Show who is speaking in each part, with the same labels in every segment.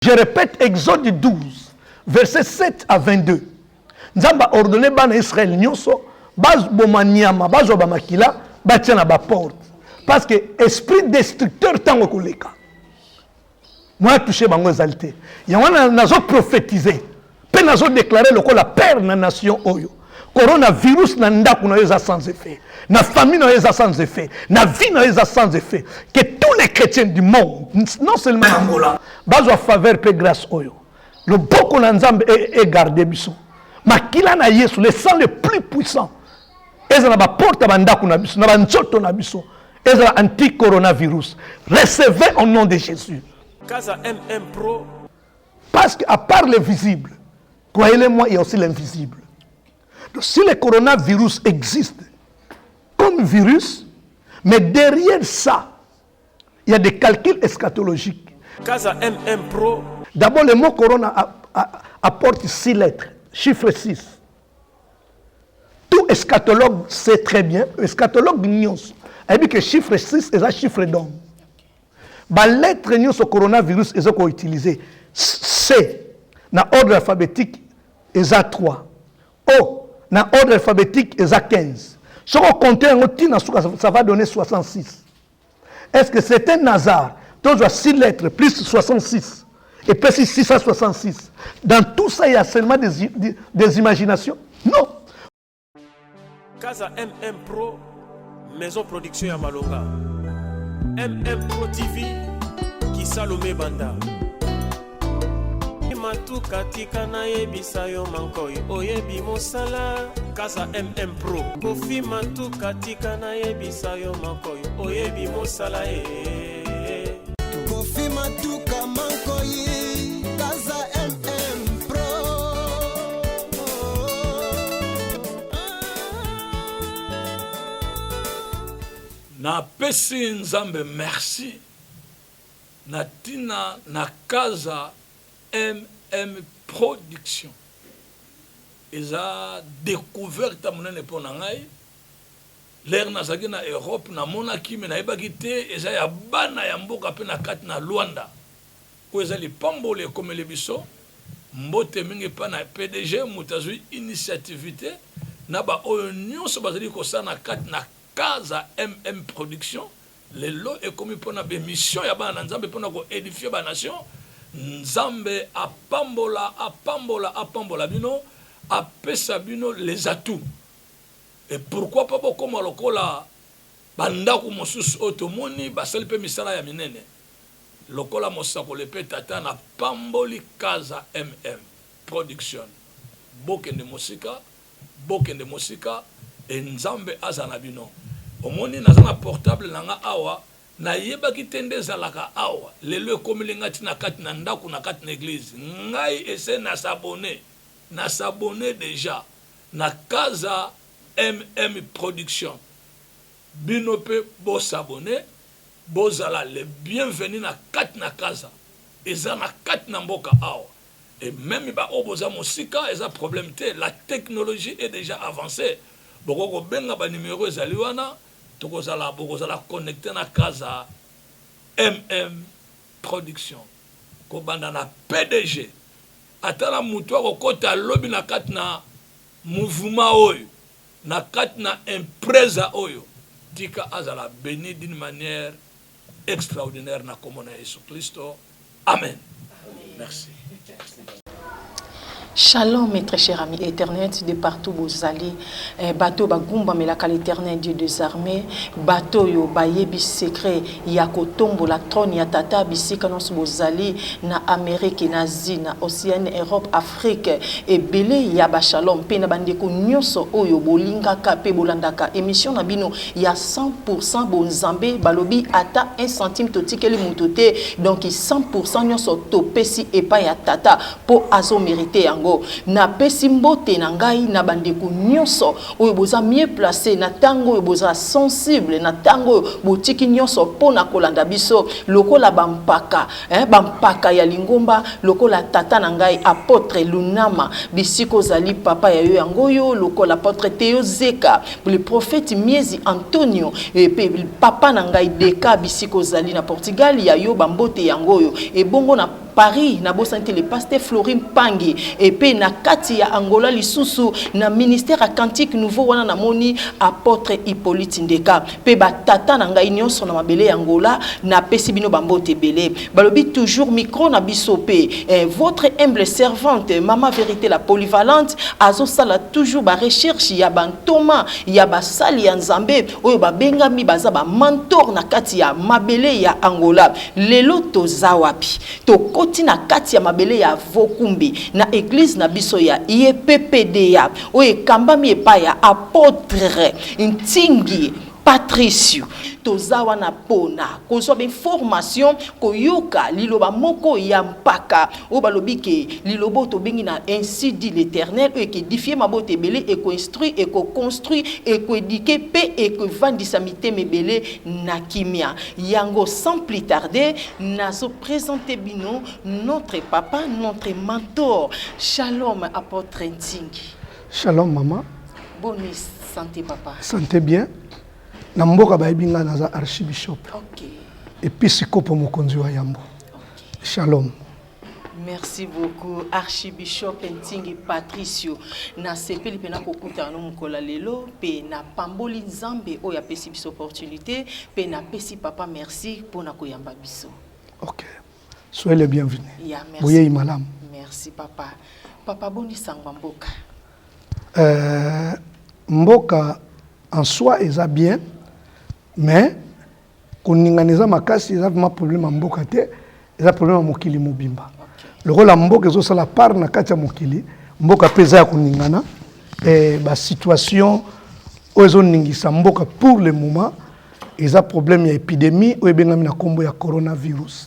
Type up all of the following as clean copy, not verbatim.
Speaker 1: Je répète, Exode 12, versets 7 à 22. Nzamba ordonné bana Israël nyonso, baz bomanyama, baz obamakila, batiana ba porte. Parce que esprit destructeur tango koleka. Moi touché bango exalté. Yawana nazo prophétiser. Pe nazo déclarer le la père na nation oyo. Coronavirus na ndaku na yeza sans effet. Na famille na yeza sans effet. Na vie na yeza sans effet. Que tous les chrétiens du monde, non seulement Angola, bazo faveur pe grâce oyo. Le boko na nzambe est gardé biso. Makila na Yesu, le sang le plus puissant. Ezala ba porte ba ndaku na biso, na ba nzoto na biso. Ezala anti-coronavirus. Recevez au nom de Jésus.
Speaker 2: Casa MM Pro.
Speaker 1: Parce qu'à part le visible, croyez-le-moi, il y a aussi l'invisible. Donc, si le coronavirus existe comme virus, mais derrière ça, il y a des calculs eschatologiques.
Speaker 2: Casa MM Pro.
Speaker 1: D'abord, le mot corona apporte 6 lettres, chiffre 6. Tout eschatologue sait très bien, eschatologue nyons, il dit que chiffre 6 est un chiffre d'homme. La lettre nyons au coronavirus est utilisée. C, dans l'ordre alphabétique, est à 3. O, dans l'ordre alphabétique, est à 15. Si on compte, ça va donner 66. Est-ce que c'est un hasard? Donc, 6 lettres plus 66. Et puis 666. Dans tout ça, il y a seulement des imaginations? Non.
Speaker 2: Casa MM Pro, maison production ya Malonga. MM Pro TV, qui Salomé Banda. Matu katika na yebisa yo mankoi oyebi mosala Casa MM Pro. Kofi matu katika na yebisa yo mankoi oyebi mosala
Speaker 3: Kofi matu kamankoi Casa MM Pro.
Speaker 4: Na pesi nzambe merci. Na tina na Casa MM Production. Ils ont découvert ta monnaie pour nangai. L'air na zagi na Europe na monaki me na ebagité eza ya bana ya mboka pe na kati na Luanda. Ko eza li pambole comme le biso. Mbote mingi pa na PDG mutazui initiativité na ba oyo nyonso bazali ko sa na kati na Casa MM Production. Le lot est comme pour na mission ya bana nzambe pour na ko édifier ba nation. Nzambe apambola bino apesa bino les atouts. Et pourquoi pas beaucoup lokola bandaku mosusu otomoni basali pe misala ya minene. Lokola mosako le pe tata na pamboli Casa MM Production. Bokende mosika et nzambe azana bino. Omoni nazana portable nanga awa na yeba kitende zalaka awa lelo komilinga tina kati na ndaku na kati na église ngai ese na s'abonner déjà na Casa MM Production bino pe bo s'abonner bozala le bienvenu na kati na Casa eza na kati na mboka awa et même ba oboza mosika eza problème te, la technologie est déjà avancée boko benga ba numéro ezali wana bokozala connecté na Casa MM Production. Kobanda na PDG. Atala mutu akokota lobi na kati na mouvement oyo. Na kati na empresa oyo. Tika azala béni d'une manière extraordinaire na komona Yesu Christo. Amen. Merci.
Speaker 5: Shalom, mes très chers amis éternels de partout vous allez. Bateau bagumba melaka l'éternel Dieu des armées. Bateau yo bayebi secret yakotombo la trône ya tata bisika nos bozali na Amérique, na Asie, na Océanie, Europe, Afrique et belé ya ba shalom pe na bandeko nyonso oyo bolinga ka pe bolandaka émission na bino ya 100% bonzambe balobi ata 1 centime totikeli mutote donc 100% nyonso topesi epa ya tata po azo mériter yango. Na pesi mbote na ngai na bandeko nyonso oyo boza mieux placé na tango oyo boza sensible na tango botiki nyonso pona kolanda biso lokola bampaka bampaka ya lingomba lokola tata na ngai apôtre Lunama bisiko zali papa ya yo yangoyo lokola apôtre Théo Zeka le prophète Miezi Antonio et papa na ngai Deka bisiko zali na Portugal ya yo bambote yangoyo et bongo na Paris na bosante le pasteur Florine Pangi et puis na kati ya Angola lisusu na ministère à cantique nouveau wana na moni apôtre Hippolyte Ndeka pe ba tata na ngai nyonso na mabele Angola na pesi bino bambote belé balobi toujours micro na biso pe votre humble servante maman vérité la polyvalente azo sala toujours ba recherche ya bantoma ya basali ya Nzambe oyo ba bengami baza ba mentor na kati ya mabele ya Angola lelo toza wapi tokoti na kati ya mabele ya Vokumbi na église na biso ya IEPPDA oyo kambami epa ya apôtre Ntingi Patricio tozawa na pona kozwa be formation koyoka liloba moko ya mpaka o balobike lilobo to bengi na ainsi dit l'Éternel et qui édifier mabote belé et construire et construire et éduquer pe et que vandisa miteme belé na kimia yango sans plus tarder nazo présenter bino notre papa notre mentor shalom apôtre Ntingi.
Speaker 1: Shalom maman.
Speaker 5: Bonne santé papa.
Speaker 1: Santé bien. Na mboka baibinga naza archibishop.
Speaker 5: OK.
Speaker 1: Et puis sikopo mokonzi wa Yambo.
Speaker 5: OK.
Speaker 1: Shalom.
Speaker 5: Merci beaucoup Archibishop Ntingi Patricio na sepeli pena kokuta no mukola lelo pe na pamboli Nzambe oyo apesi biso opportunité pe na pesi papa merci pour na koyamba biso.
Speaker 1: OK. Soyez les bienvenus.
Speaker 5: Yeah, merci.
Speaker 1: Boye malam.
Speaker 5: Merci papa. Papa boni sangwa mboka.
Speaker 1: Mboka en soi est bien mais koninganiza makasi eza vraiment problème mboka te eza problème mokili mobimba. Le rôle mboka ezo sala part na kati ya mokili mboka peza ya koningana ba situation ozo ningisa mboka pour le moment eza problème ya épidémie o ebengami na kombo ya coronavirus.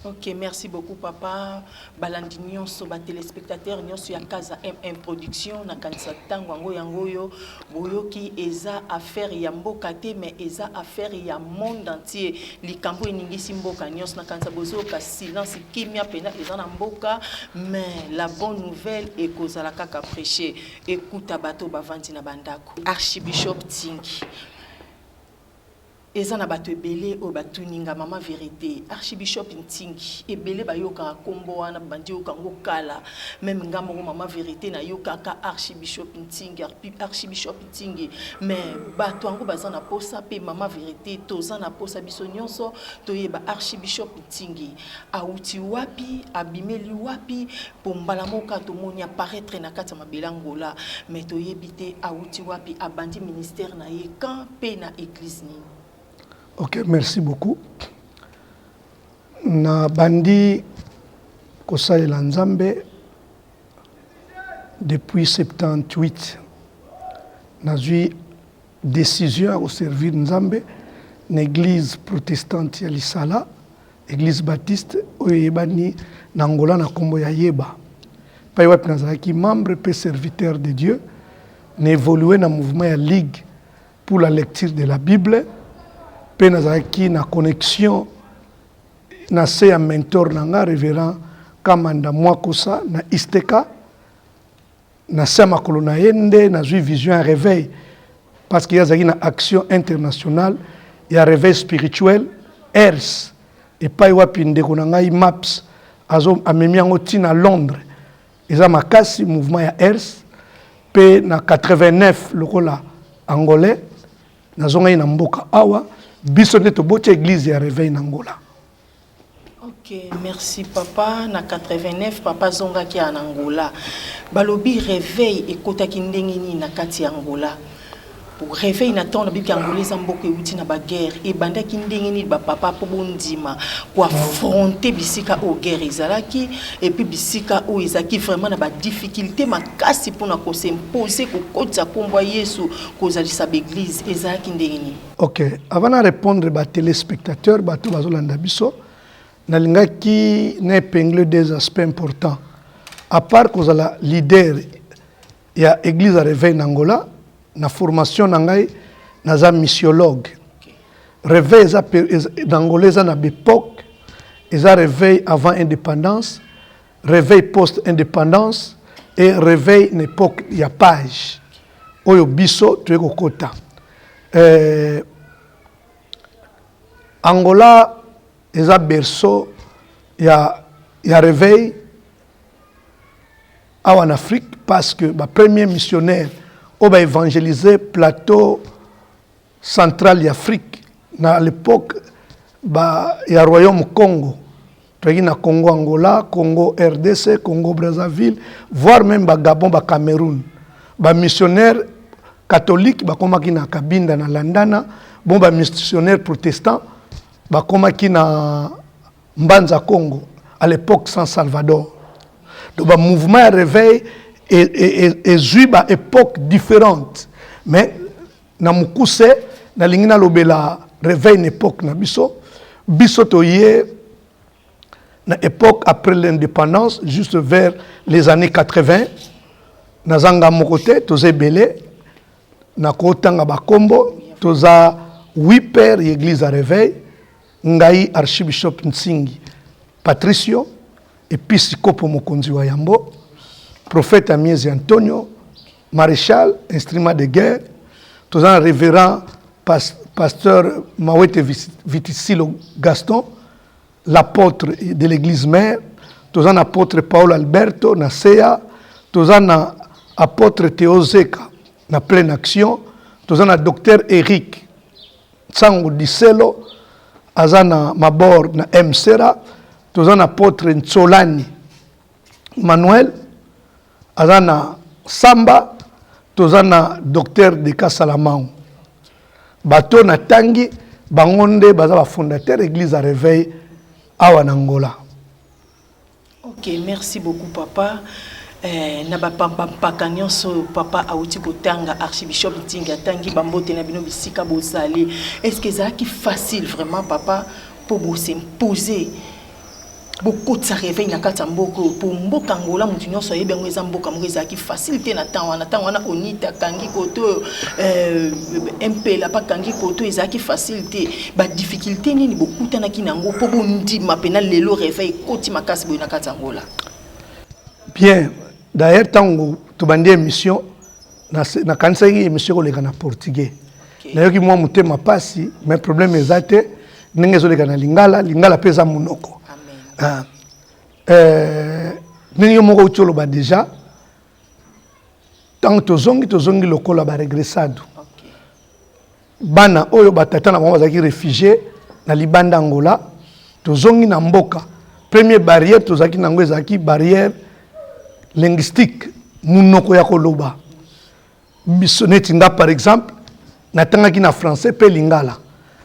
Speaker 5: OK, merci beaucoup papa. Balandi nyonso ba téléspectateurs nyonso ya Casa MM Production na kanisa tango yangoyo boyoki eza affaire ya mboka te mais eza affaire ya monde entier. Likambo eningisi mboka nyonso na kanisa bozoka silence kimia pena eza na mboka mais la bonne nouvelle est kozala kaka prêcher. Écoute bato bavandi na bandako. Archibishop Ntingi eza na bato ebele o batuninga mama vérité Archibishop Ntingi ebele bayoka kombo wana bandi yoka ngo kala même ngambo mama vérité na yoka ka Archibishop Ntingi mais bato ngo baza na posa pe mama vérité toza na posa biso nyonso toyeba Archibishop Ntingi auti wapi abimeli wapi pombala moka to moni apparaître na kati mabela Angola mais toyebite auti wapi abandi ministère na ye kan pe na église ni.
Speaker 1: OK, merci beaucoup. Na bandi kosalela Nzambe depuis 78 nazui décision à servir Nzambe na église protestante ya Lisala, église baptiste oyebani na Angola na kombo ya Yeba. Pa wapi nazalaki membre pe serviteur de Dieu, na évolué na mouvement ya Ligue pour la lecture de la Bible. Pe nazaki na connexion na se ya mentor nanga révérend Kamanda Mwakosa na Isteka na se makolo na yende na zui vision ya réveil parce qu'il y a une action internationale il y a réveil spirituel ERS et pas wapi ndeko na ngai MAPS azo amemi yango tina Londres eza makasi mouvement ya ERS pe na 89 lokola angolais nazonga na mboka awa biso nde tobotia église ya réveil na Angola.
Speaker 5: OK, merci papa. Na 89 papa zonga ki en Angola. Balobi réveil ekotaki ndenge ni na kati ya Angola. Pour réveil na temps na bibi angolaise mboko euti na ba guerre e bandaki ndenge ni ba papa po bondima ko affronter bisika au guerre ezalaki et puis bisika o ezaki vraiment na ba difficulté makasi pona ko s'imposer ko kotsa kombo Yesu ko zalisa l'église ezalaki ndenge ni.
Speaker 1: OK, avant de répondre ba téléspectateurs ba to bazolanda biso nalingaki na épingler des aspects importants. À part que la leader ya église à réveil na Angola na formation na ngai naza missiologue. Réveil d'angolais na l'époque, eza réveil avant indépendance, réveil post-indépendance et réveil n'époque ya page. Oyo biso tueko kota. Angola eza berceau y a réveil en Afrique parce que le premier missionnaire a évangélisé plateau central d'Afrique. À l'époque, il y a le royaume Congo. Il y a Congo Angola, Congo RDC, Congo Brazzaville, voire même Gabon, Cameroun. Les missionnaires catholiques, ils na Kabinda na Landana, les missionnaires protestants, ils na Mbanza Congo, à l'époque San Salvador. Donc le mouvement réveil est joué à époques différentes. Mais na mukuse na lingina lobela réveil une époque na biso toye na époque après l'indépendance juste vers les années 80 na zanga mokote toze belé na kotanga bakombo toza 8 pères église à réveil ngai archbishop Nsingi Patricio Episcopo Mokonzi wa Yambo, prophète Amiezi Antonio, maréchal, instrument de guerre, tous un révérend pasteur Mawete Viticilo Gaston, l'apôtre de l'église mère, tous un apôtre Paolo Alberto, Nasea, tous un apôtre Théozeka, na pleine action, tous un docteur Eric Tsango Diselo, azana mabor na Msera, tous un apôtre Nsolani Manuel, azana Samba, tous un docteur de Kasalamau. Bato na tangi, bangonde, baza fondateur église à réveil à Angola.
Speaker 5: Ok, merci beaucoup papa. Na papa nyonso papa auti kotanga archbishop Ntinga tangi bambote na bino bisika bozali. Est-ce que ça qui facile vraiment papa pour vous s'imposer beaucoup de réveil na kata mboko pour mboka Angola mutu nyonso yebengo eza mboka mweza ki facilité na temps wana onita kangi koto MP la pa kangi koto eza ki facilité ba difficulté nini beaucoup tana kinango po bondi mapena lelo réveil koti makasi boina kata Angola.
Speaker 1: Bien, d'ailleurs tango to bandi émission na kanisa yi émission ko leka na portugais. Na yoki mwa mutema pasi mais problème ezate ningezo leka na lingala pesa munoko. Nous avons déjà tant que tozongi lokola ba regressado bana oyo batata na bango bazaki réfugié na libanda Angola tozongi na mboka première barrière tozaki nango ezaki barrière linguistique munoko ya koloba biso neti nga par exemple natangaki na français pe lingala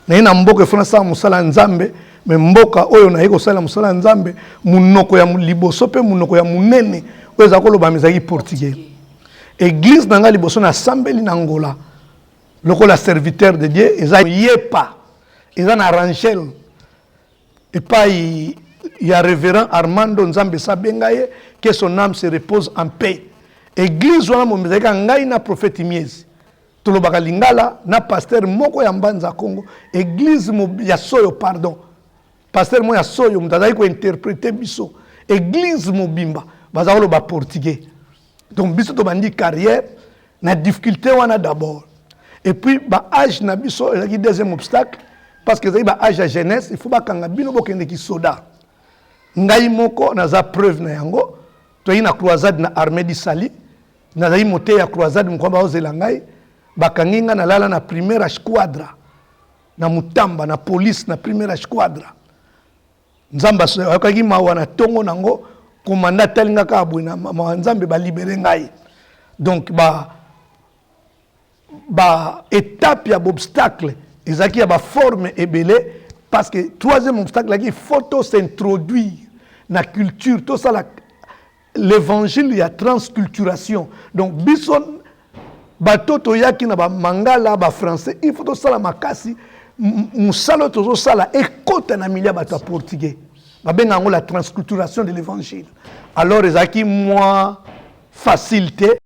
Speaker 1: na mboka français musala nzambe mais mboka oyo na yeko sala musala nzambe munoko ya liboso pe munoko ya munene oyo za koloba mezaki portugais église nanga liboso na sambeli na Angola lokola serviteur de Dieu eza yepa eza na Rangel et pas il y a révérend Armando Nzambe Sabengaye que son âme se repose en paix église wana momezaka ngai na prophète Miezi tolobaka lingala na pasteur moko ya Mbanza Congo église ya soyo pardon pasteur moya soyo mutazali ko interpréter biso église mobimba bazalo ba portugais donc biso to bandi carrière na difficulté wana d'abord et puis ba âge na biso ezaki deuxième obstacle parce que ezaki ba âge à jeunesse il faut ba kanga bino bokende ki soda ngai moko naza preuve na yango to ina croisade na armée du Sali nazali moté ya croisade mkwamba ozela ngai bakanginga na lala na première esquadra na Mutamba na police na première esquadra nzamba akaki mawa na tongo nango komanda talinga ka abwina nzambe ba libérer ngai donc ba étape ya obstacle ezaki ya ba forme ebele parce que troisième obstacle là il faut s'introduire na culture tout ça l'évangile ya transculturation donc bison batoto yaki na ba mangala ba français il faut tout ça la makasi musalo tozo sala ekota na milia bato portugais babenga ngo la transculturation de l'évangile alors ezaki moins facilité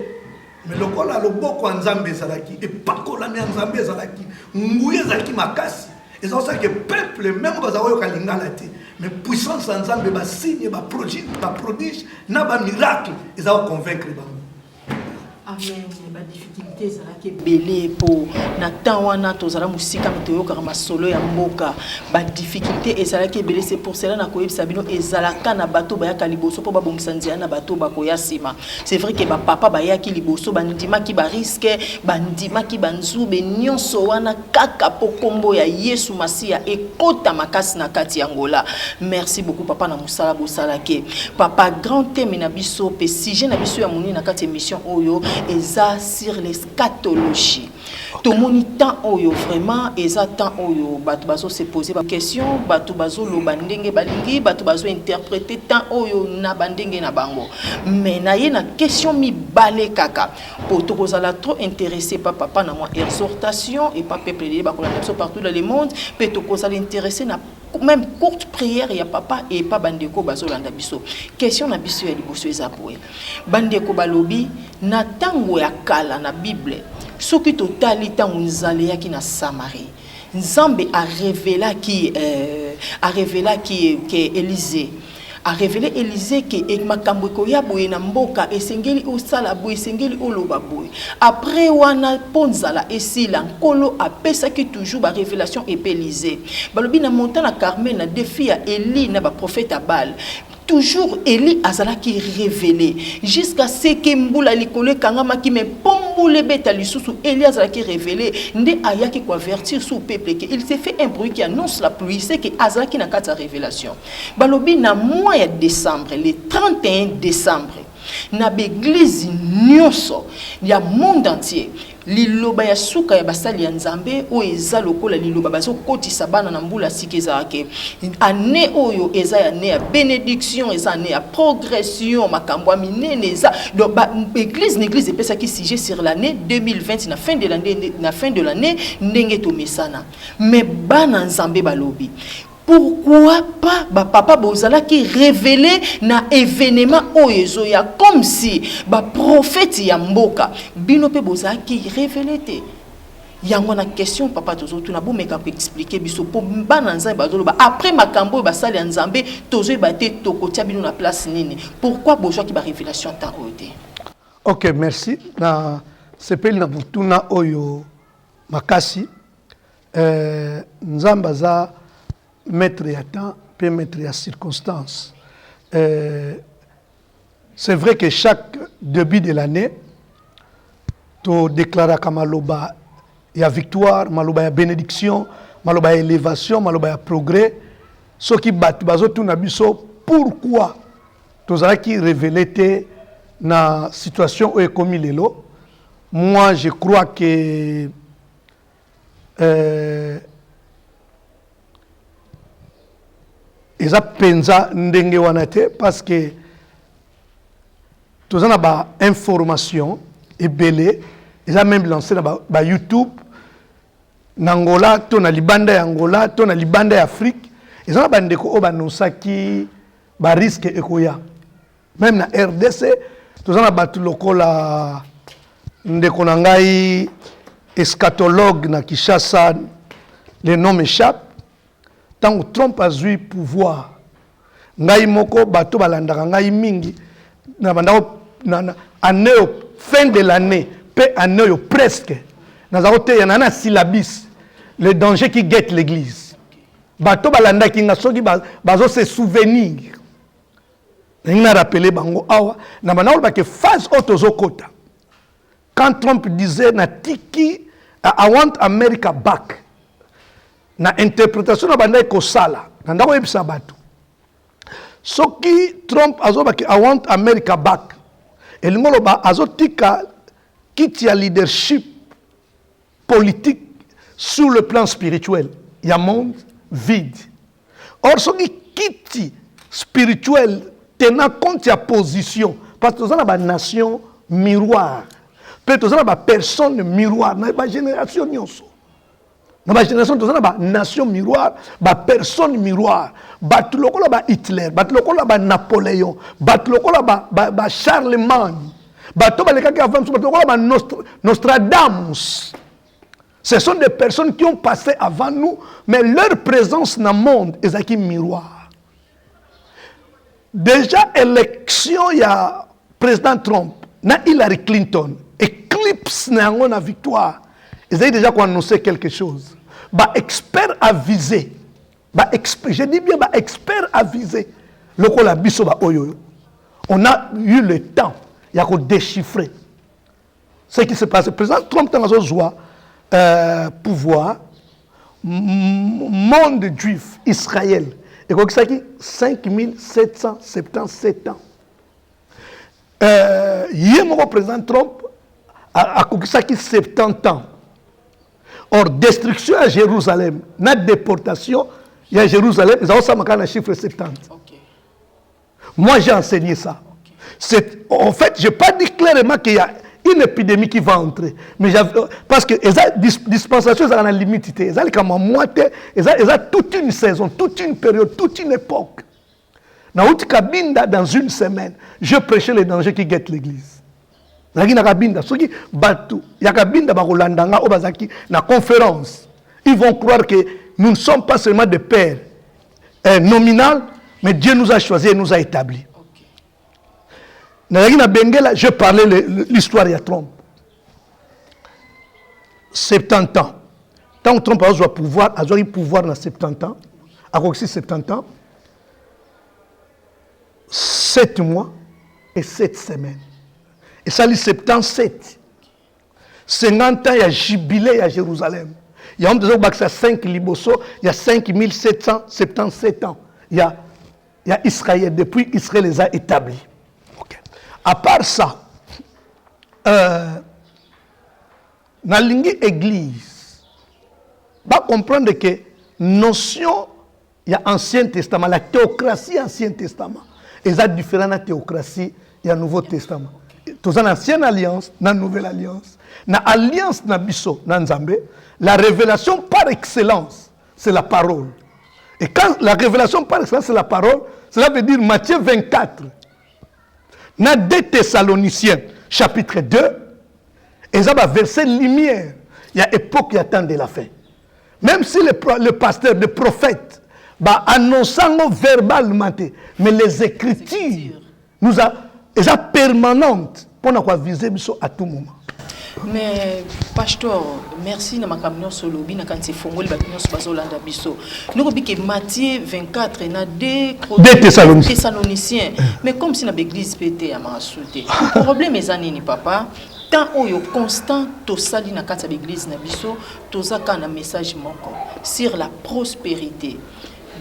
Speaker 1: mais lokola loboko nzambe ezalaki epakola mi nzambe ezalaki nguye ezalaki makasi et ça que peuple même bazayo kalingala te mais puissance nzambe ba signe ba prodige na ba miracle ezao convaincre bango
Speaker 5: Amen. Ba difficulté ezalaki belé pour na temps wana tozala musika mitoyoka masolo ya mboka. Ba difficulté ezalaki belé, c'est pour cela na koyebisa bino ezalaka na bato bayaka liboso po babongisa nzia na bato bakoya sima. C'est vrai que ba papa bayaki liboso bandima ki ba risque, bandima ki banzube nyonso wana kaka po kombo ya Yesu Masia ekota makasi na kati ya Angola. Merci beaucoup papa na musala bosalake. Papa grand thème na biso pe sujet na biso ya moni na kati émission oyo eza sur l'eschatologie. Tout mon temps oyo vraiment eza temps oyo batu bazo se poser ba question, batu bazo lo bandenge balingi, batu bazo interpréter temps oyo na bandenge na bango. Mais na ye na question mi balé kaka. Pour to kozala trop intéressé par papa na moi exhortation et pas peuple de ba partout dans le monde, peut to kozala intéressé na même courte prière ya papa et pas bandeko bazolanda biso. Question na biso ya liboso ezapoué. Bandeko balobi na tango ya kala na Bible. Soki totali tango nzale yaki na Samarie. Nzambe a révélé que Élisée a révélé Élisée que makambo koya boye na mboka esengeli osala boye esengeli oloba boye. Après wana ponzala esila nkolo apesa ki toujours ba révélation et Élisée. Balobi na montagne Carmel na défi ya Élie na ba prophète Baal. Toujours Élie azala qui révélé jusqu'à ce que mbula likole kangama ki me pombule beta lisusu Élie azala qui révélé nde aya qui convertir sous peuple que il s'est fait un bruit qui annonce la pluie, c'est que azala qui na kata révélation. Balobi na mois de décembre, le 31 décembre na l'église nyonso ya monde entier liloba ya suka ya basali ya nzambe o eza lokola liloba bazo kotisa bana na mbula sikeza ke année oyo eza ya année ya bénédiction, eza année ya progression makambo ya minene eza donc église n'église epesa ki sujet sur l'année 2020 na fin de l'année ndenge to mesana mais bana nzambe balobi. Pourquoi pas ba papa bozala qui révélé na événement oyezo ya comme si ba prophète ya mboka bino pe bozala qui révélé te yango na question papa tozo tuna bo meka ko expliquer biso po bana nzambe bazolo ba après makambo ba sali ya nzambe tozo ba te tokotia bino na place nini pourquoi bozwa ki ba révélation ta oyote.
Speaker 1: OK, merci na sepeli na butuna oyo makasi nzamba za mettre à temps, peut mettre à circonstance. C'est vrai que chaque début de l'année, tu déclares comme maloba, il y a victoire, maloba, il y a bénédiction, maloba, il y a élévation, maloba, il y a progrès. Ce qui battent, pourquoi tu as qui révélé dans la situation où est commis les lots. Moi, je crois que eza penza ndenge wana te parce que tozana ba information ebele eza même lancé na ba YouTube na Angola to na libanda ya Angola to na libanda ya Afrique eza ba ndeko o banosaki ba risque ekoya même na RDC tozana ba lokola ndeko na ngai eschatologue na Kinshasa le nom m'échappe. Tant que Trump a eu pouvoir, ngai moko bato balandaka ngai mingi na bandako na année fin de l'année pe année presque nazako te yana na syllabis le danger qui guette l'église bato balandaki nga soki bazo se souvenir na rappeler bango awa na bandako ba ke phase otozokota quand Trump disait na tiki I want America back. Na interprétation na banda ko sala nanda ko ebisa bato soki Trump azobaki I want America back elingolo ba azotika kiti ya leadership politique sur le plan spirituel il y a monde vide or soki kiti spirituel tenant compte ya position parce que dans la nation miroir peut-être dans la personne miroir na ba génération nyonso. Dans la génération, nous avons une nation miroir, une personne miroir, Hitler, Napoléon, Charlemagne, Nostradamus. Ce sont des personnes qui ont passé avant nous, mais leur présence dans le monde est un miroir. Déjà, élection, il y a président Trump, na Hillary Clinton, force na victoire. Ils avaient déjà annoncé quelque chose. Expert avisé. Je dis bien expert avisé. On a eu le temps de déchiffrer ce qui se passe. Le président Trump a pouvoir, monde juif, Israël, et comme ça, 5777 ans. Le président Trump a 70 ans. Or, destruction à Jérusalem, la déportation, il y a Jérusalem, ils ont un chiffre 70.
Speaker 5: Okay.
Speaker 1: Moi, j'ai enseigné ça. Okay. En fait, je n'ai pas dit clairement qu'il y a une épidémie qui va entrer. Mais parce que les dispensations, elles ont une limite. Elles ont comme moitié, elles ont toute une saison, toute une période, toute une époque. Dans une semaine, je prêchais les dangers qui guettent l'église. Ils vont croire que nous ne sommes pas seulement des pères nominaux, mais Dieu nous a choisis et nous a établis. Je parlais de l'histoire de Trump. 70 ans. Tant que Trump a eu pouvoir dans 70 ans, à aussi 70 ans, 7 mois et 7 semaines. Et ça, les 77. 50 ans, il y a jubilé à Jérusalem. Il y a 5 liboso, il y a 5777 ans. Il y a Israël, depuis Israël les a établis. Okay. À part ça, dans la ligne église, on va comprendre que notion, il y a Ancien Testament, la théocratie Ancien Testament. Et il y a différentes théocraties, il y a Nouveau Testament. Dans l'Ancienne Alliance, dans la Nouvelle Alliance, dans l'Alliance Nabiso, dans Nzambe, la révélation par excellence, c'est la parole. Et quand la révélation par excellence, c'est la parole, cela veut dire Matthieu 24. Dans 2 Thessaloniciens, chapitre 2, et ça va verser lumière. Il y a époque qui attend de la fin. Même si le pasteur, le prophète, va annoncer verbalement, mais les Écritures nous a permanente pour nous viser à tout moment.
Speaker 5: Mais pasteur, merci na makamno solobi na kanti fongoli ba nyonso bazolanda biso. Nous robi que Matthieu 24 na 2 Thessaloniciens. Mais comme si na l'église pété à masuté. Problème ezani ni papa. Tant oyo constant to sali na kati l'église na biso, tozaka na message moko sur la prospérité.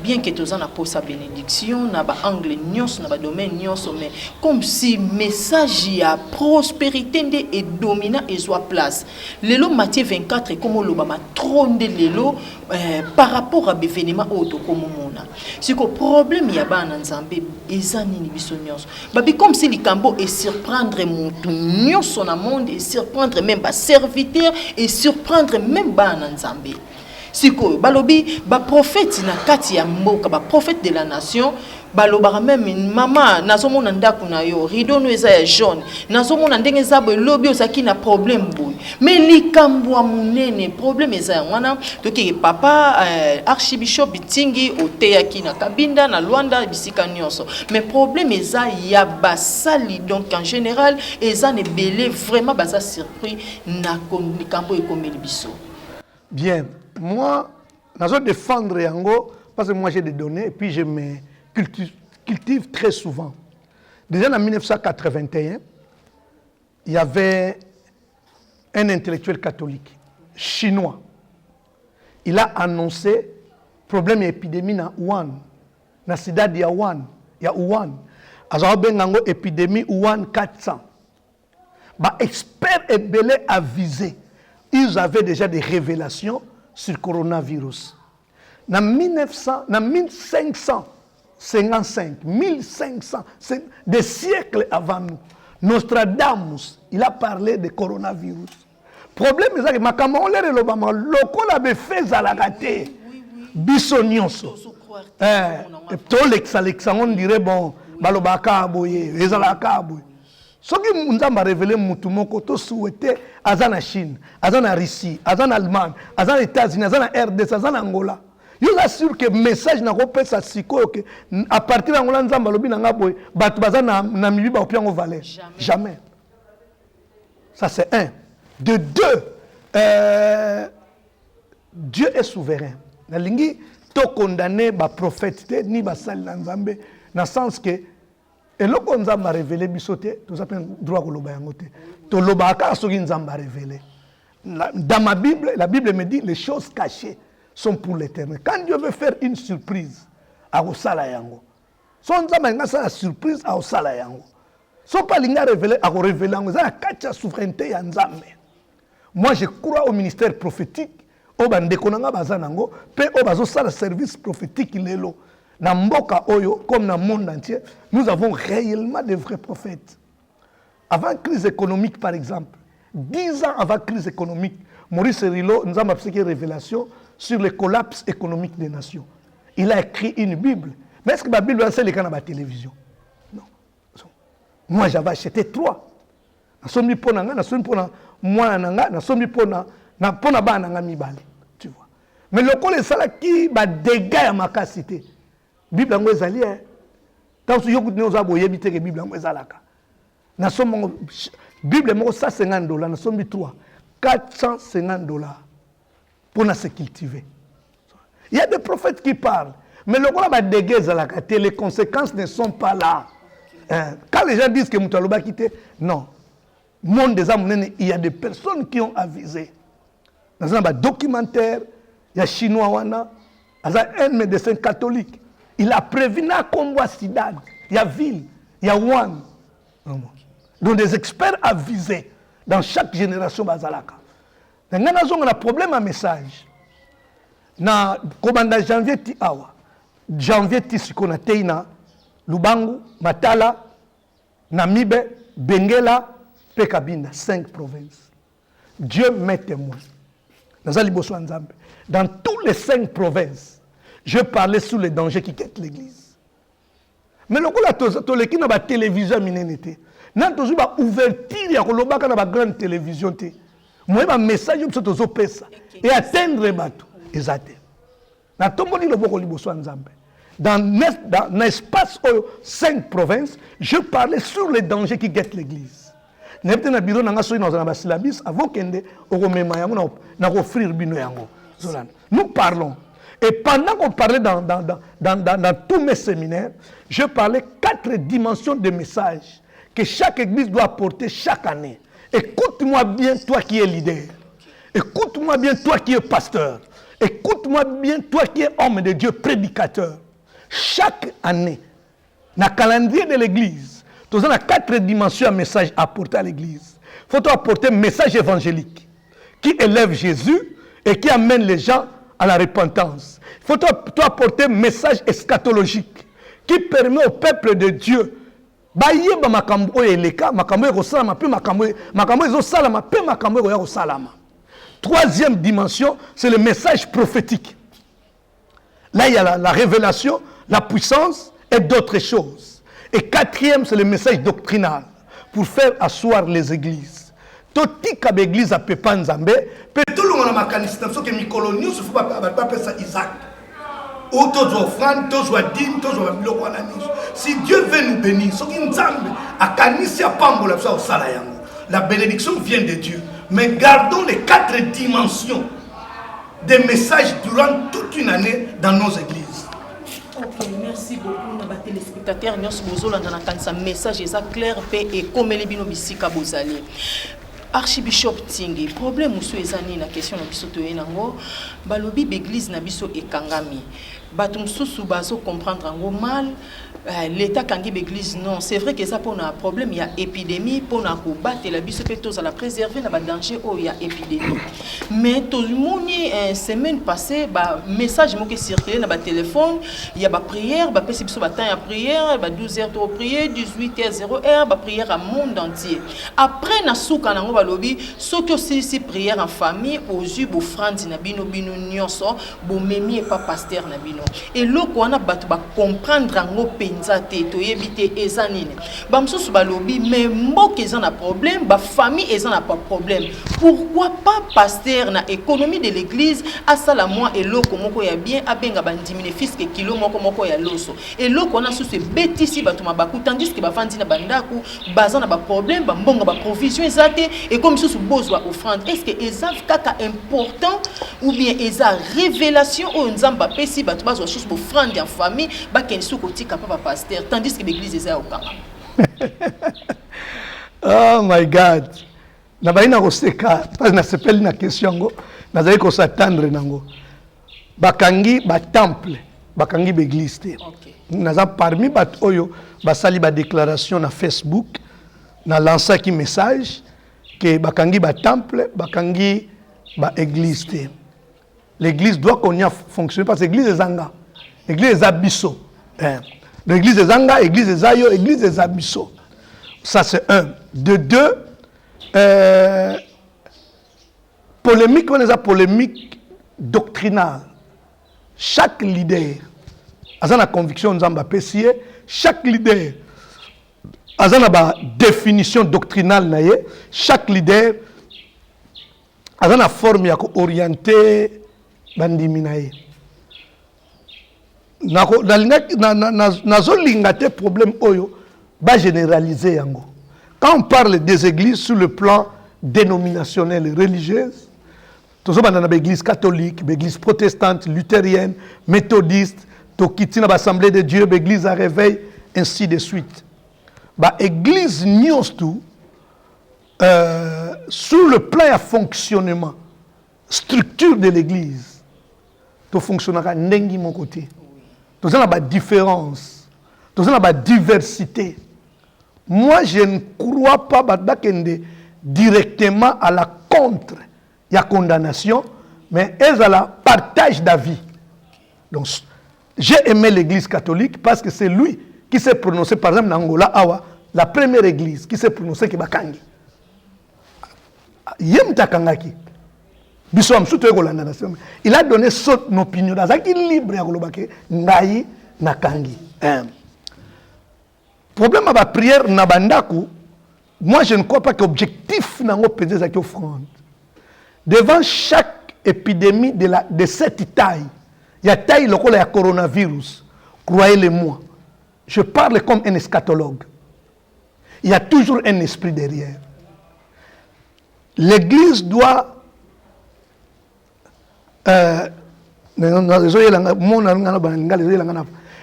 Speaker 5: Bien que tous en apportent sa bénédiction, na ba angle nyos, na ba domaine nyos, mais comme si message ya prospérité et dominant et soit place. Lelo Matthieu 24 comme le bama trône de lelo par rapport à l'événement auto comme mona. C'est que problème ya ba na Nzambe ezani ni biso nyos. Babi comme si likambo et surprendre mon nyos na monde et surprendre même ba serviteur et surprendre même ba na Nzambe. Siko balobi ba prophète na kati ya mboka ba prophète de la nation baloba même mama nazomona ndako na yo rideau no eza ya jaune nazomona ndenge za bo lobi osaki na problème boy mais likambo ya munene problème eza ya wana toki papa archbishop Bitingi oteyaki na Kabinda na Luanda bisika nyonso mais problème eza ya basali donc en général eza ne belé vraiment basa surpris na likambo ekomeli biso.
Speaker 1: Bien. Moi, je vais défendre Yango parce que moi j'ai des données et puis je me cultive très souvent. Déjà en 1981, il y avait un intellectuel catholique chinois. Il a annoncé problème épidémie dans Wuhan, dans la cité de Wuhan. Il y a Wuhan. Alors, il y a une épidémie Wuhan 400. Bah, experts et belés avisés. Ils avaient déjà des révélations sur le coronavirus. En 1555, 1500, des siècles avant nous, Nostradamus, il a parlé de coronavirus. Le problème est que le avait fait à la gâté. Bissonionso. On dirait bon, balobaka aboye, ezalaka aboye. Ce qui nous a révélé, c'est souhaité en Chine, en Russie, en Allemagne, en États-Unis, en RDC, en Angola. Je suis sûr que le message n'a pas ça à partir d'Angola, nous avons dit que Namibie va au Valais. Jamais. Ça c'est un. De deux, Dieu est souverain. Nalingi to condamné ba prophète ni ba sali na Nzambe na sens que eloko Nzambe a révélé bisoté, tout ça pen droit ko loba yango te. To loba ka soki Nzambe a révélé. Dans ma Bible, la Bible me dit les choses cachées sont pour l'éternel. Quand Dieu veut faire une surprise, a osala yango. Son Nzambe nga sa surprise a osala yango. Son pas linga révélé a révélé yango, ça kacha souveraineté ya Nzambe. Moi je crois au ministère prophétique. Obandekonanga bazanango pe obazo sala service prophétique lelo na mboka oyo comme dans le monde entier nous avons réellement de vrais prophètes. Avant la crise économique par exemple, 10 ans avant la crise économique, Maurice Rilo nous a fait une révélation sur le collapse économique des nations. Il a écrit une Bible. Mais est-ce que la Bible c'est le cas dans la télévision? Non. Moi j'avais acheté 3. Na sombi pona nga, na sombi pona mwana nanga, na sombi pona na pona bana nga mibale, tu vois. Mais le col sala qui ba dégâts ya makasité. Bible ngo ezali tant que yoku ne oza boye biteke Bible ngo ezalaka. Na sombi Bible mo $150, na sombi 3, $450 pour na se cultiver. Il y a des prophètes qui parlent, mais le col ba dégâts ezalaka, les conséquences ne sont pas là. Quand les gens disent que Moutaloba quitté, non. Monde des âmes, il y a des personnes qui ont avisé. Dans un documentaire, il y a Chinois, il y a un médecin catholique. Il a prévenu à Combois Sidad, il y a Ville, il y a Wan. Donc des experts avisés dans chaque génération Bazalaka. Nous avons un problème à message. Na commanda janvier ti awa. Janvier ti sikona teina Lubangu, Matala, Namibe, Benguela, Pekabinda, 5 provinces. Dieu m'est témoin. Dans toutes les 5 provinces, je parlais sur les dangers qui quittent l'église. Mais le coup là, tout le qui n'a pas télévision minénité. N'a toujours pas ouverture il y a une grande télévision. Moi, un message et atteindre les bateaux. Exact. N'a tombé le boko liboso nzambe. Dans l'espace 5 provinces, je parlais sur les dangers qui guettent l'église. Nous parlons. Et pendant qu'on parlait dans tous mes séminaires, je parlais 4 dimensions de messages que chaque église doit apporter chaque année. Écoute-moi bien, toi qui es leader. Écoute-moi bien, toi qui es pasteur. Écoute-moi bien, toi qui es homme de Dieu, prédicateur. Chaque année, dans le calendrier de l'église, nous avons 4 dimensions de message à apporter à l'église. Il faut apporter un message évangélique qui élève Jésus et qui amène les gens à la repentance. Il faut apporter un message eschatologique qui permet au peuple de Dieu Troisième dimension, c'est le message prophétique. Là, il y a la révélation, la puissance et d'autres choses. Et 4e, c'est le message doctrinal pour faire asseoir les églises. Toti kabe église a pepa nzambe, pe tout le monde a makanista, so que mikolo news faut pas ça Isaac. Ou tozo offrande, tozo dîme, tozo biloko na news. Si Dieu veut nous bénir, so ki nzambe akanisi apambola ça au sala yango. La bénédiction vient de Dieu, mais gardons les 4 dimensions des messages durant toute une année dans nos églises.
Speaker 5: Ok, merci beaucoup nos téléspectateurs. Nous sommes dans un message clair et comme les bino bisika bozali. Archbishop Tingi, problème monsieur ezani na question na biso toyenango, balobi l'église na biso ekangami. Batum susu bazo comprendre ngo mal. L'État kangi l'église non, c'est vrai que ça pour un problème, il y a épidémie pour na ko battre la biso pe tous à la préserver na ba danger oh il y a épidémie. Mais tout le monde semaine passée ba message mo qui circuler na ba téléphone, il y a ba prière, ba pesi biso ba temps ya prière, ba 12h to prier, 18h 0h ba prière à monde entier. Après na souka nango ba lobi, soki aussi prière en famille aux yeux bo frandi na bino nyonso, bo memi et pas pasteur na bino. eloko wana bato ba comprendre ngo penza te toyebi te eza nini bamsusu balobi mais mboka eza na problème ba famille eza na pas problème pourquoi pas pasteur na économie de l'église asala moi eloko moko ya bien abenga bandimine fiske kilo moko ya loso eloko wana susu betisi bato mabaku tandis que bafandi na bandaku baza na ba problème ba mbonga ba provision ezate et comme susu bozwa offrande est-ce que eza kaka important ou bien eza révélation o nzamba pesi bato bazwa susu bo offrande en famille ba kensu kotika papa pasteur tandis que l'église eza okanga.
Speaker 1: Oh my God. Na baina koseka parce na sepeli na question ngo nazali ko s'attendre nango. Bakangi ba temple, bakangi ba église te.
Speaker 5: OK.
Speaker 1: Naza parmi bat oyo basali ba déclaration na Facebook na lancer ki message que bakangi ba temple, bakangi ba église te. L'église doit qu'on y a fonctionner parce que l'église est zanga. L'église est abisso. L'église est zanga, l'église est zayo, l'église est abisso. Ça c'est un. De deux, polémique, on est à polémique doctrinale. Chaque leader a la conviction de PCA, chaque leader a la définition doctrinale, chaque leader a la forme orientée bandiminaye. Nazolinga problème oyo ba généraliser yango. Quand on parle des églises sur le plan dénominationnel et religieuse, tous les églises catholiques, églises protestantes, luthériennes, méthodistes, tokitina l'Assemblée de Dieu, l'église à réveil, ainsi de suite. Ba église nions tout sur le plan de fonctionnement, structure de l'église, tout fonctionnera n'engi mon côté. Tous la différence, tous la diversité. Moi, je ne crois pas directement à la contre, il y a condamnation, mais elle a la partage d'avis. Donc, j'ai aimé l'église catholique parce que c'est lui qui s'est prononcé, par exemple, en Angola, Awa, la première église qui s'est prononcée qui Bakangi. Yemtakangaki. Il a donné son opinion. Dans un libre, Ngayi Nakangi. Problème avec la prière Nabandaku, moi je ne crois pas qu'objectif n'a pas pesé cette offrande. Devant chaque épidémie de cette taille, il y a taille le coronavirus. Croyez-le-moi, je parle comme un eschatologue. Il y a toujours un esprit derrière. L'église doit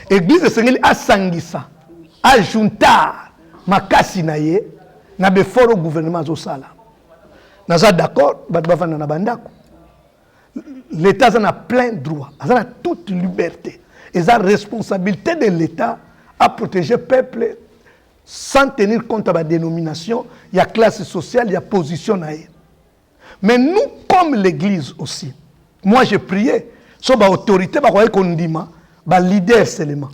Speaker 1: l'église est asangisa ajunta makasi na ye na beforo gouvernement zosala naza d'accord bato bafanda na bandako l'état a plein droit a toute liberté et la responsabilité de l'état à protéger le peuple sans tenir compte de la dénomination, il y a classe sociale, il y a position na ye. Mais nous comme l'église aussi, moi j'ai prié sur l'autorité ba koye kondima ba leader seulement.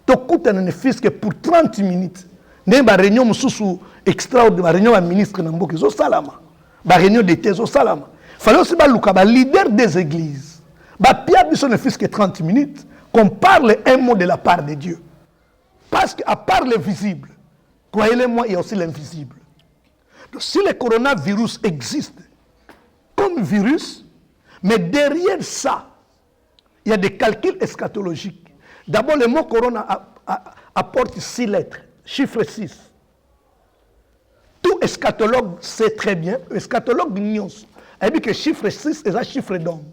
Speaker 1: Tokuta na fils que pour 30 minutes ne ba réunion mususu extraordinaire ba réunion ba ministre na mboka zo salama. Ba réunion d'été zo salama. Fallait aussi ba luka ba leader des églises. Ba pia biso ne fils que 30 minutes qu'on parle un mot de la part de Dieu. Parce qu'à part le visible, croyez-le-moi, il y a aussi l'invisible. Donc si le coronavirus existe comme virus, mais derrière ça, il y a des calculs eschatologiques. D'abord, le mot corona apporte 6 lettres, chiffre 6. Tout eschatologue sait très bien, eschatologue ignos, il dit que chiffre 6 est un chiffre d'homme.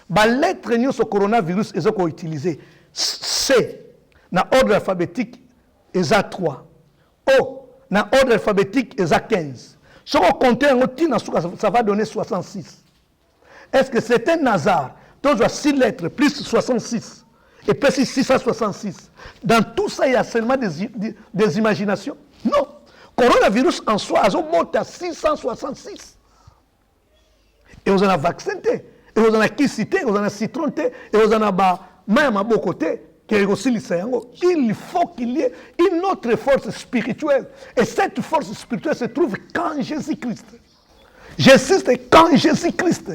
Speaker 1: La lettre ignos au coronavirus est utilisée. C, dans l'ordre alphabétique, est à 3. O, dans l'ordre alphabétique, est à 15. Si on compte, ça va donner 66. Est-ce que c'est un hasard? Toujours 6 lettres plus 66. Et puis 666. Dans tout ça, il y a seulement des imaginations? Non. Coronavirus en soi, il monte à 666. Et on en a vacciné. Et on en a quicité, on en a citronné, et on en a même à beau côté. Il faut qu'il y ait une autre force spirituelle. Et cette force spirituelle se trouve quand Jésus-Christ. J'insiste, quand Jésus-Christ.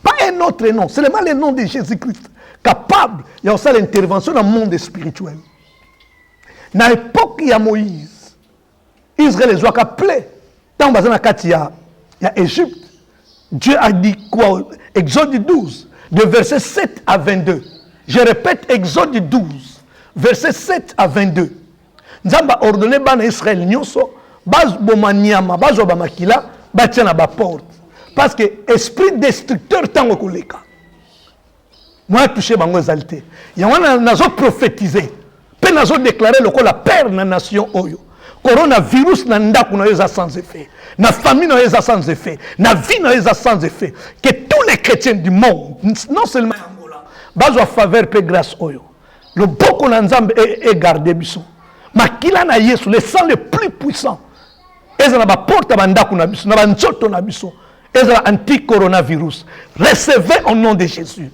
Speaker 1: Pas un autre nom, seulement le nom de Jésus-Christ. Capable, il y a aussi l'intervention dans le monde spirituel. Dans l'époque, il y a Moïse. Israël les a appelés. Tant qu'il y a Égypte, Dieu a dit quoi? Exode 12, de verset 7 à 22. Je répète, Exode 12, verset 7 à 22. Nzamba a ordonné à Israël nyonso, baz bomaniama, baz obamakila, batiana ba porte. Parce que esprit destructeur tango koleka. Moi touché bango exalté. Yawana nazo prophétiser. Pe nazo déclarer le la père na nation oyo. Coronavirus na ndaku na eza sans effet. Na famille na eza sans effet. Na vie na eza sans effet. Que tous les chrétiens du monde, non seulement Angola, bazo faveur pe grâce oyo. Le boko na nzambe est gardé biso. Makila na Yesu, le sang le plus puissant. Eza na ba porte ba ndaku na biso, na ba nzoto na biso. Eza anti-coronavirus. Recevez au nom de Jésus.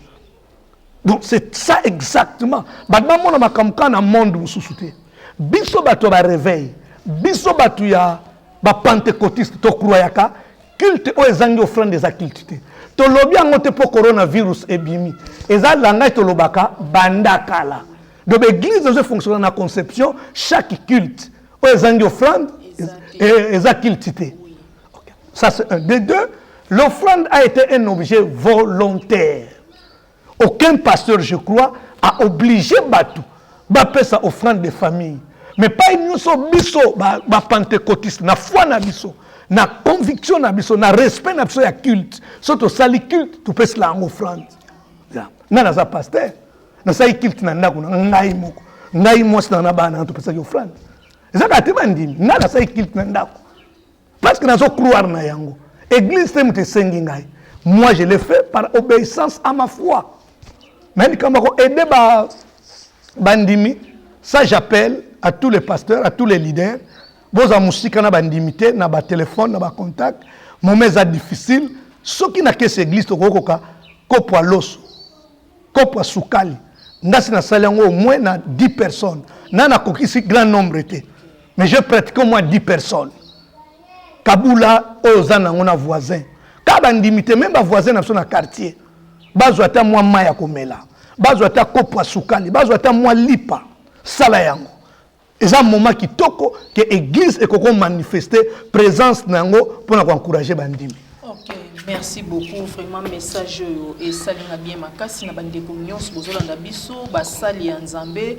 Speaker 1: Donc c'est ça exactement. Badama na makamka na monde mususuté. Biso bato ba réveil. Biso bato ya ba pentecôtiste to croyaka culte o ezangi offrande des activités. To lobi angote po coronavirus ebimi. Eza langa to lobaka bandakala. Donc l'église doit fonctionner dans la conception chaque culte o ezangi offrande eza cultité. Ça c'est un. De deux, l'offrande a été un objet volontaire. Aucun pasteur, je crois, a obligé Batou à faire sa offrande de famille. Mais pas une biso, pentecôtiste, na foi na biso, na conviction na biso, na respect na biso ya culte. Surtout sali culte, tu peux cela en offrande. Na za pasteur, na sali culte na ndako na ngai moko. Ngai mo na bana tu peux ça offrande. Ezaka tebandini, na sali culte na ndako. Parce que nazo croire na yango. Église te sengi ngai. Moi je l'ai fait par obéissance à ma foi. Mais quand on aide bandimi, ça j'appelle à tous les pasteurs, à tous les leaders. Vos amusika na bandimité, na ba téléphone, na ba contact. Moments difficile. Ceux qui n'a que cette église to kokoka kopwa loso, kopwa sukali. Ndasi na salango au moins na 10 personnes. Nana kokisi grand nombre était. Mais je pratique au moins 10 personnes. Kabula ozana ngona voisin. Kabandimité même ba voisin na son quartier. Bazo ata mwa maya komela. Bazo ata kopwa sukali. Bazo ata mwa lipa. Sala yango. Eza moment kitoko que église et koko manifester présence nango pour encourager bandimi.
Speaker 5: OK, merci beaucoup. Vraiment message et salinga bien makasi na bande communions bozolanda biso basali ya Nzambe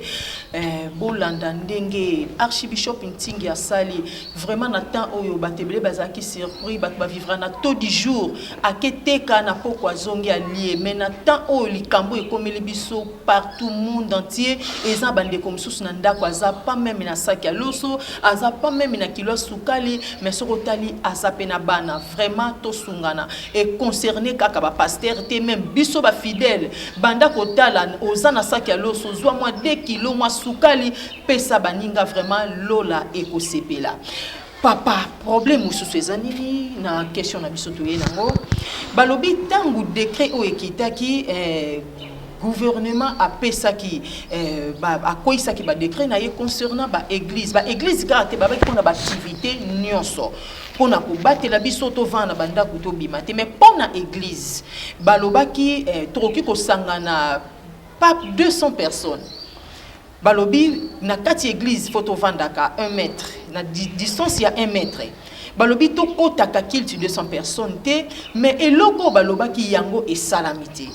Speaker 5: bolanda ndenge archbishop Ntingi asali vraiment na temps oyo batebele bazaki surpris bat ba vivra na taux du jour aketeka na poko azongi allié mais na temps oyo likambo ekomeli biso partout monde entier eza bande komsusu na ndako aza pas même na saki ya loso aza pas même na kilo sukali mais sokotali azape na bana vraiment to sungana et concerné kaka ba pasteur te même biso ba fidèle banda kotala ozana saki ya loso zwa moi 2 kilos moi sukali pesa baninga vraiment lola ekosepela papa problème mususu ezanini na question na biso toye nango balobi tangu décret o ekitaki gouvernement a pesaki a koisaki ba décret na ye concernant ba église kate ba ko na ba activité nyonso pona ko batela biso to vana banda ko to bimate mais pona église balobaki troki ko sangana pas 200 personnes balobi na kati église photo vandaka 1 mètre na distance ya 1 mètre balobi to kotaka kilte 200 personnes te mais eloko balobaki yango e salamité.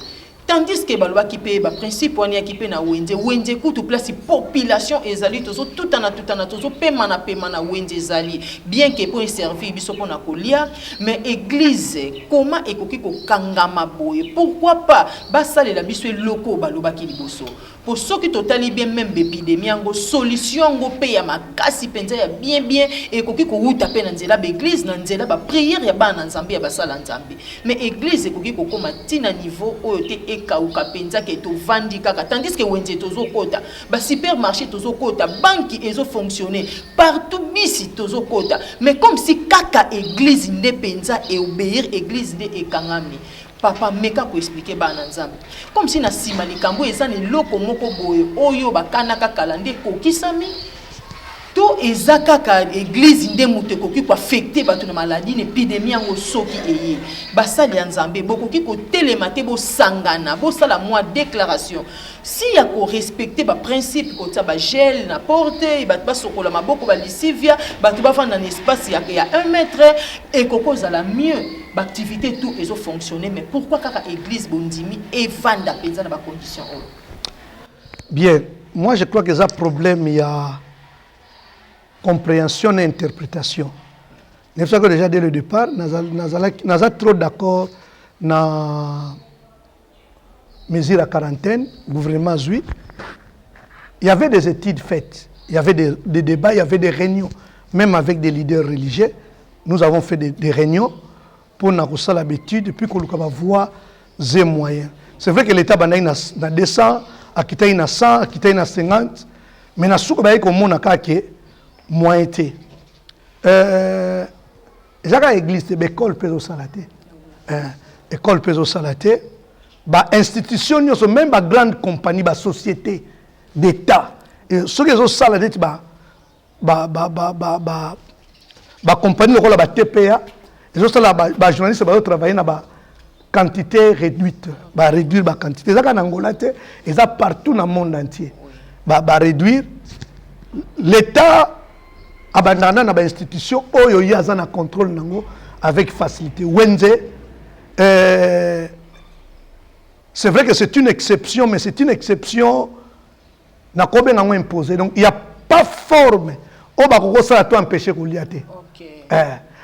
Speaker 5: Tandis que baloba qui paye ba principe on y qui paye na wende kutu place population ezali tozo tout en tozo paiement na wende ezali bien que pour servir biso pona kolia mais église comment ekoki ko kangama boye pourquoi pas basale la biso loko baloba ki liboso pour ceux qui totali bien même épidémie ngo solution ngo pe ya makasi penza ya bien ekoki ko uta pe na nzela ba église na nzela ba prière ya bana nzambe ya basala nzambe mais église ekoki ko koma tina niveau oyo te kauka penza ke to vandi kaka tandis que wenze tozo kota ba supermarché tozo kota banque ezo fonctionner partout bisi tozo kota mais comme si kaka église nde penza et obéir église nde ekangami papa meka ko expliquer bana nzambe comme si na sima likambo ezane loko moko boye oyo bakana kaka lande kokisami to ezakaka église ndemute koki ko affecter bato na maladie une épidémie en soki eye basali ya nzambe bokoki ko télématé bo sangana bo sala moi déclaration si ya ko respecter ba principe ko ta ba gel na porte bato ba sokola maboko ba lisivia bato ba fanda na espace ya 1 mètre et koko zala mieux ba activité tout ezo fonctionner mais pourquoi kaka église bondimi et vanda penza na ba condition
Speaker 1: bien moi je crois que ça problème il y a compréhension et interprétation. C'est pour ça que déjà dès le départ, nous sommes trop d'accord na mesure à quarantaine, gouvernement zui. Il y avait des études faites, il y avait des débats, il y avait des réunions, même avec des leaders religieux. Nous avons fait des réunions pour nous faire l'habitude et puis qu'on va voir des moyens. C'est vrai que l'État a 200, à quitter 100, à quitter 50, mais nous avons comme on a moyen été. Jaka église de l'école peso salaté. École peso salaté. Ba institution même ba grande compagnie ba société d'État. Et ce que zo salaté ba compagnie ko la ba TPA. Ils ont ba journaliste ba travailler na ba quantité réduite, ba réduire ba quantité. Ça en Angola té et ça partout dans le monde entier. Ba réduire l'État abandonnant na ba institution oyo yaza na contrôle nango avec facilité. Wenze c'est vrai que c'est une exception mais c'est une exception na kobe nango imposé. Donc il y a pas forme o ba ko sala to empêcher ko liaté. OK.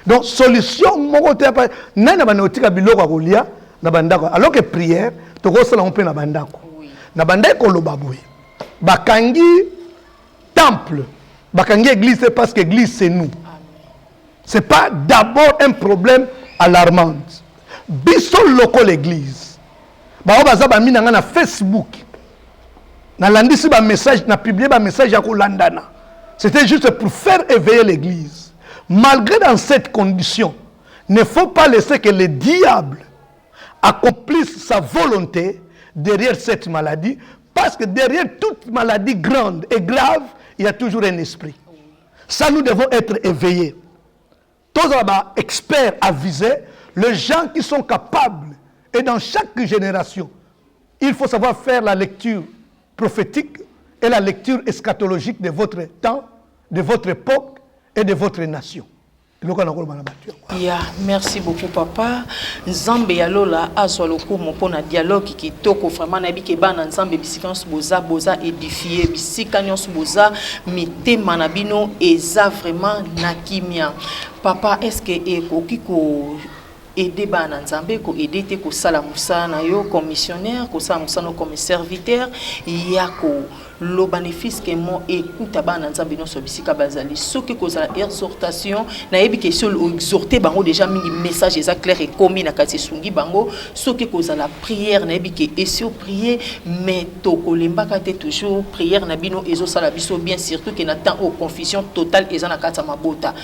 Speaker 1: Donc solution moko te pa nana ba notika biloko ko lia na bandako alors que prière to ko sala on pe na bandako. Oui. Na bandako lo baboui. Bakangi temple bakangi église c'est parce que église c'est nous. C'est pas d'abord un problème alarmant. Biso loko l'église. Ba baza ba mina na Facebook. Na landisi ba message na publier ba message ya ko landana. C'était juste pour faire éveiller l'église. Malgré dans cette condition, ne faut pas laisser que le diable accomplisse sa volonté derrière cette maladie parce que derrière toute maladie grande et grave, il y a toujours un esprit. Ça, nous devons être éveillés. Tous les experts avisés, les gens qui sont capables, et dans chaque génération, il faut savoir faire la lecture prophétique et la lecture eschatologique de votre temps, de votre époque et de votre nation.
Speaker 5: Yeah, merci beaucoup papa. Nzambe ya lola azwa lokumu pona dialogue kitoko vraiment na bike bana nzambe bisikans boza édifier bisikanyos boza mitema na bino eza vraiment na kimia. Papa est-ce que ekokiko aider bana nzambe ko aider te ko sala musana yo commissionnaire ko sala musana comme serviteur yako le bénéfice que moi écoute bana nzambe no so bisika bazali soki ko sala exhortation na yebi que seul exhorter bango déjà mingi message eza clair et commis na kati sungi bango soki ko sala prière na yebi que esio prier mais to ko lembaka te toujours prière na bino ezo sala biso bien surtout que na temps au confusion totale eza na kati mabota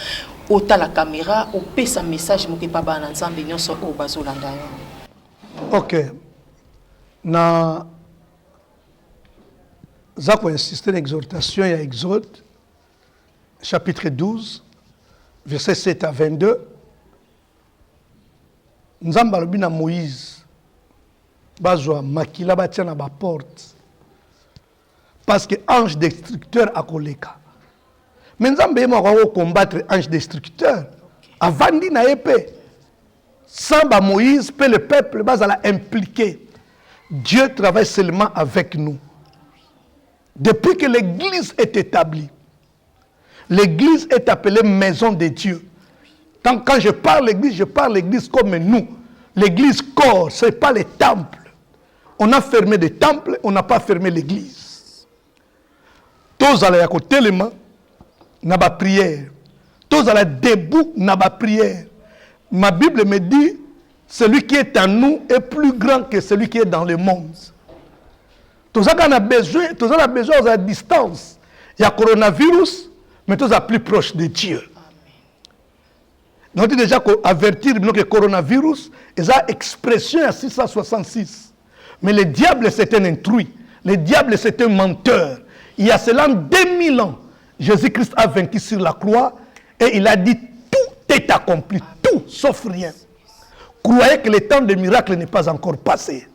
Speaker 5: ota la caméra ou pesa message moke pa bana nzambe nyonso o bazolanda yo.
Speaker 1: OK. Na ça pour insister l'exhortation, il y a Exode, chapitre 12, versets 7 à 22. Nous avons dit à Moïse, bazwa makila batia na ba porte, parce que ange destructeur a koleka. Mais nous avons combattre ange destructeur. Avant dit na épée, sans ba Moïse, peut le peuple bazala impliqué. Dieu travaille seulement avec nous. Depuis que l'église est établie, l'église est appelée maison de Dieu. Quand je parle l'église comme nous. L'église corps, ce n'est pas les temples. On a fermé des temples, on n'a pas fermé l'église. Tous à côté les mains, n'a pas prière. Tous à la debout, n'a pas prière. Ma Bible me dit, celui qui est en nous est plus grand que celui qui est dans le monde. Tout ça qu'on a besoin à distance. Il y a coronavirus, mais tout ça plus proche de Dieu. Nous avons déjà avertir que le coronavirus est une expression à 666. Mais le diable c'est un intrus. Le diable c'est un menteur. Il y a cela 2000 ans, Jésus-Christ a vaincu sur la croix et il a dit tout est accompli, tout sauf rien. Croyez que le temps des miracles n'est pas encore passé.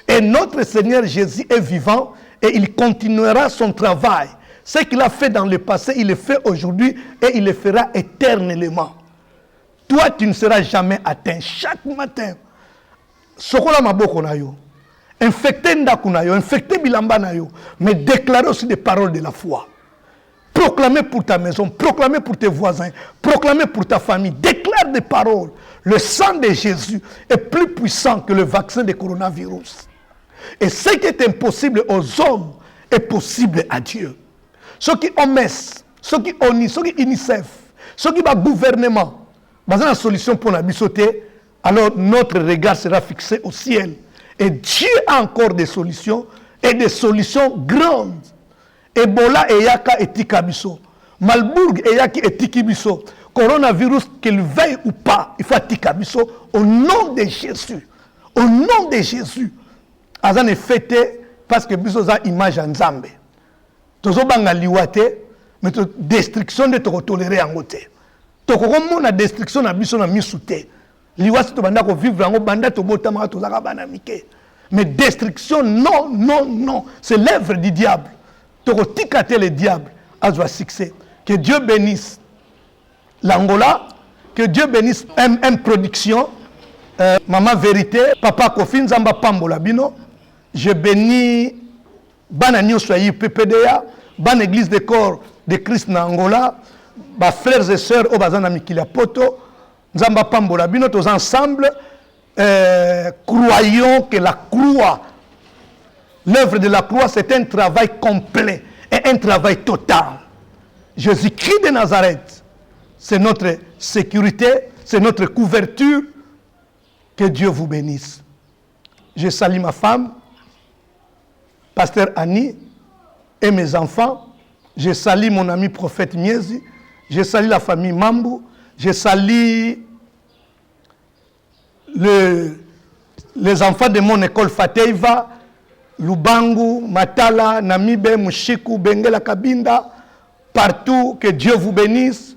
Speaker 1: Et notre Seigneur Jésus est vivant et il continuera son travail. Ce qu'il a fait dans le passé, il le fait aujourd'hui et il le fera éternellement. Toi, tu ne seras jamais atteint. Chaque matin, sokola maboko na yo, infecté ndaku na yo, infecté bilamba na yo, mais déclarer aussi des paroles de la foi. Proclamer pour ta maison, proclamer pour tes voisins, proclamer pour ta famille. Déclare des paroles. Le sang de Jésus est plus puissant que le vaccin de coronavirus. Et ce qui est impossible aux hommes est possible à Dieu. Ceux qui ont MES, ceux qui ONI, ceux qui UNICEF, ceux qui ont gouvernement, basé la solution pour la bisoter, alors notre regard sera fixé au ciel. Et Dieu a encore des solutions et des solutions grandes. Ebola eyaka etika biso. Malbourg eyaki etiki biso. Coronavirus, qu'il veuille ou pas, il faut etika biso au nom de Jésus. Au nom de Jésus. Azan est fêté parce que biso za image en Nzambe. Tozo banga liwate, mais destruction de toko tolérer en côté. Toko comme na destruction na biso na misute. Liwate to banda ko vivre en banda to botama to zaka bana mike. Mais destruction non non non, c'est l'œuvre du diable. Toko tikate le diable a joie succès. Que Dieu bénisse l'Angola, que Dieu bénisse M Production, Maman Vérité, Papa Kofi Nzamba Pambola Bino. Je bénis Bana Nyoswa PPDA, Ban Église de corps de Christ na Angola, ba frères et sœurs au Bazana Mikila Poto, Nzamba Pambola Bino, tous ensemble, croyons que la croix, l'œuvre de la croix, c'est un travail complet et un travail total. Jésus-Christ de Nazareth, c'est notre sécurité, c'est notre couverture. Que Dieu vous bénisse. Je salue ma femme, Pasteur Annie, et mes enfants. Je salue mon ami prophète Miezi. Je salue la famille Mambu. Je salue les enfants de mon école Fateiva, Lubangu, Matala, Namibe, Mushiku, Bengela Kabinda, partout. Que Dieu vous bénisse.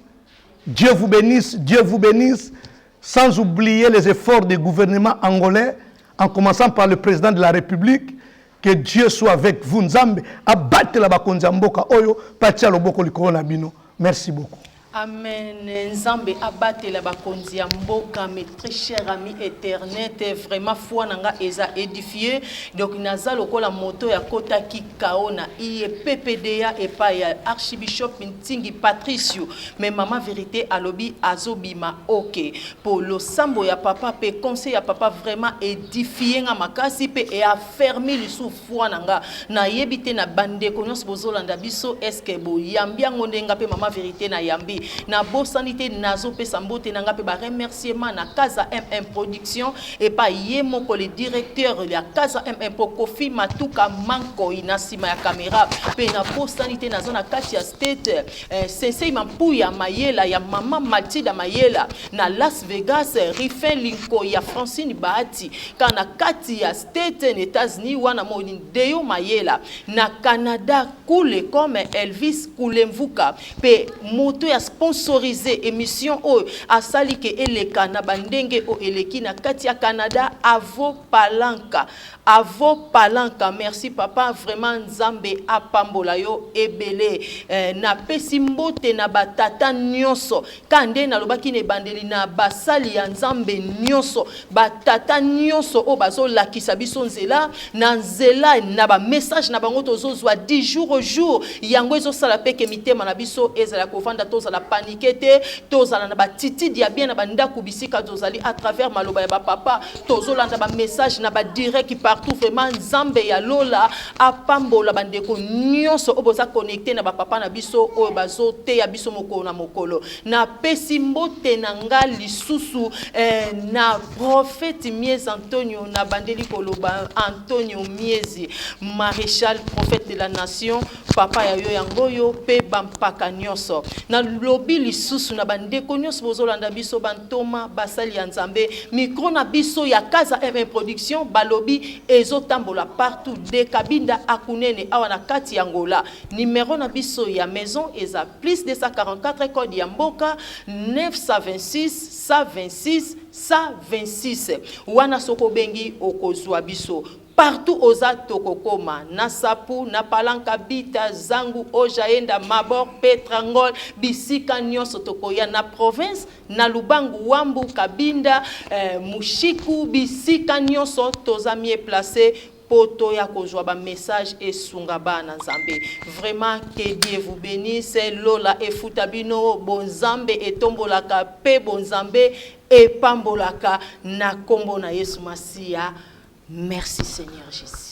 Speaker 1: Dieu vous bénisse, Dieu vous bénisse. Sans oublier les efforts du gouvernement angolais, en commençant par le président de la République. Que Dieu soit avec vous. Nzambe, abatte la bakonzi mboka oyo, patia loboko likolo na bino. Merci beaucoup.
Speaker 5: Amen. Nzambe abate la bakonzi ya mboka, mes très chers amis Ethernet, vraiment foi nanga eza édifié. Donc naza lokola moto ya kota ki kaona iye PPDA et pa ya Archbishop Ntingi Patricio. Mais maman vérité alobi azobima OK. Pour le sambo ya papa pe conseil ya papa vraiment édifié nga makasi pe et affermi le sou foi nanga. Na yebite na bande konyos bozolanda biso eske bo yambi ngondenga pe maman vérité na yambi. Na bo sanité nazo pe sambote nanga pe ba remerciement na Casa MM Production et pa yemoko le directeur de la Casa MM Kofi Matuka Manko inasima ya caméra pe na bo sanité nazo na kati ya state sensei mampuya mayela ya mama Matilda Mayela na Las Vegas Rifin Linko ya Francine Bahati kana kati ya state en États-Unis wana moni Deo Mayela na Canada coule comme Elvis Kulemvuka pe moto ya sponsorisé émission o asali ke eleka na bandenge o eleki na kati ya Canada Avo Palanka merci papa vraiment Nzambe apambola yo ebele na pesi mbote na batata nyonso kande na lobaki ne bandeli na basali ya Nzambe nyonso batata nyonso o bazo lakisa biso nzela na nzela na ba message na bango tozozwa 10 jours au jour yango ezo sala peke mitema na biso ezala kovanda tozala paniquete tozala na batiti dia bien na banda kubisika tozali à travers maloba ya ba papa tozolanda ba message na ba direct partout vraiment Nzambe ya lola apambola bandeko nyonso oboza connecté na ba papa na biso o bazo te ya biso mokolo na mokolo na pesi mbote na nga lisusu na prophète Miezi Antonio na bandeli koloba Antonio Miezi maréchal prophète de la nation papa ya yo yangoyo pe bampaka nyonso na lobi lisusu na bandeko nyonso bozolanda biso bantoma basali ya nzambe micro na biso ya Kaza FM production balobi ezotambola partout de kabinda akunene awa na kati ya Angola. Numéro na biso ya maison eza plus 244 code ya mboka 926 126 126 wana soko bengi okozwa biso partout oza tokokoma na Sapu na Palanka Bita Zangu Ojaenda Mabor Petrangol bisika nyonso tokoya na province na Lubangu Wambu Kabinda Mushiku bisika nyonso tozamie placé poto ya kozwa ba message esunga bana nzambe. Vraiment que Dieu vous bénisse. Lola efutabino bonzambe etombolaka pe bonzambe epambolaka na kombo na Yesu Masia. Merci Seigneur Jésus.